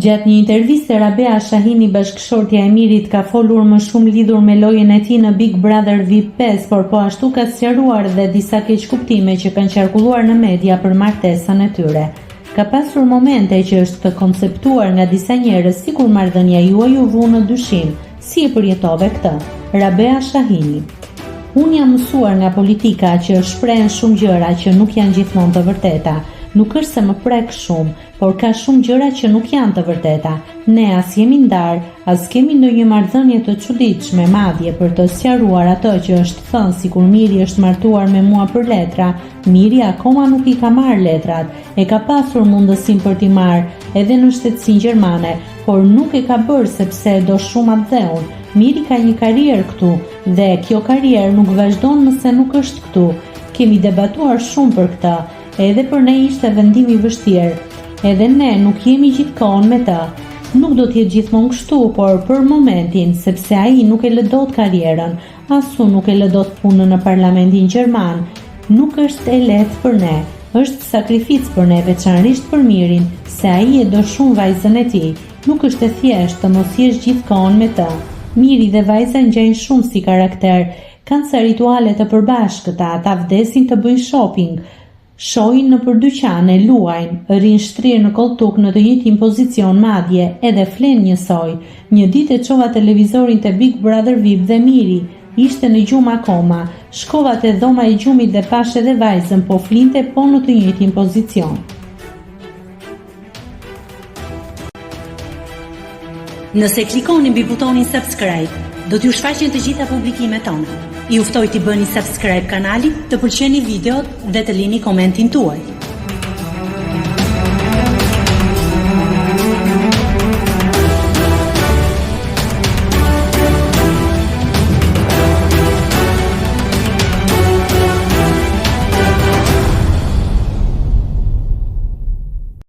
Gjatë një interviste, Rabea Shahini, bashkëshortja e Mirit, ka folur më shumë lidhur me lojën e tij në Big Brother VIP 5, por po ashtu ka sqaruar dhe disa keqkuptime që kanë qarkulluar në media për martesën e tyre. Ka pasur momente që është të konceptuar nga disa njerëz sikur marrëdhënia juaj u vu në dyshim. Si e përjetove këtë? Rabea Shahini: Unë jam mësuar nga politika që shprehen shumë gjëra që nuk janë gjithmonë të vërteta. Nuk është se më prek shumë, por ka shumë gjëra që nuk janë të vërteta. Ne as jemi ndar, as kemi ndonjë marrëdhënie të çuditshme, madje për të sqaruar atë që është thënë sikur Miri është martuar me mua për letra. Miri akoma nuk I ka marrë letrat, e ka pasur mundësinë për t'i marrë edhe në shtetësinë gjermane, por nuk e ka bërë sepse do shumë atë dhe unë. Miri ka një karrierë këtu dhe kjo karrierë nuk vazhdon nëse nuk është këtu. Kemi debatuar shumë për këtë. Edhe për ne ishte vendimi I vështirë. Edhe ne nuk jemi gjithkohon me të. Nuk do t'jetë gjithmonë kështu, por për momentin, sepse ai nuk e lë dot karrierën, as unë nuk e lë dot punën në parlamentin gjerman. Nuk është e lehtë për ne. Është sakrificë për ne, veçanërisht për Mirin, se ai e do shumë vajzën e tij. Nuk është e thjeshtë të mos jesh gjithkohon me të. Miri dhe vajza ngjajnë shumë si karakter. Kanë ca rituale të përbashkëta, ata vdesin të bëjnë shopping. Shojnë në përdyqane, luajnë, rinë shtrirë në koltuk në të njëjtin pozicion madje, edhe flen njësoj. Një ditë e çova televizorin te Big Brother VIP dhe Miri ishte në gjumë akoma. Shkova te dhoma e gjumit dhe pash edhe vajzën, po flinte po në të njëjtin pozicion. Nëse klikoni mbi butonin subscribe, do t'ju shfaqen të gjitha publikimet tona. Ju ftoj t'i bëni subscribe kanalit, të pëlqeni videot dhe të lini komentin tuaj.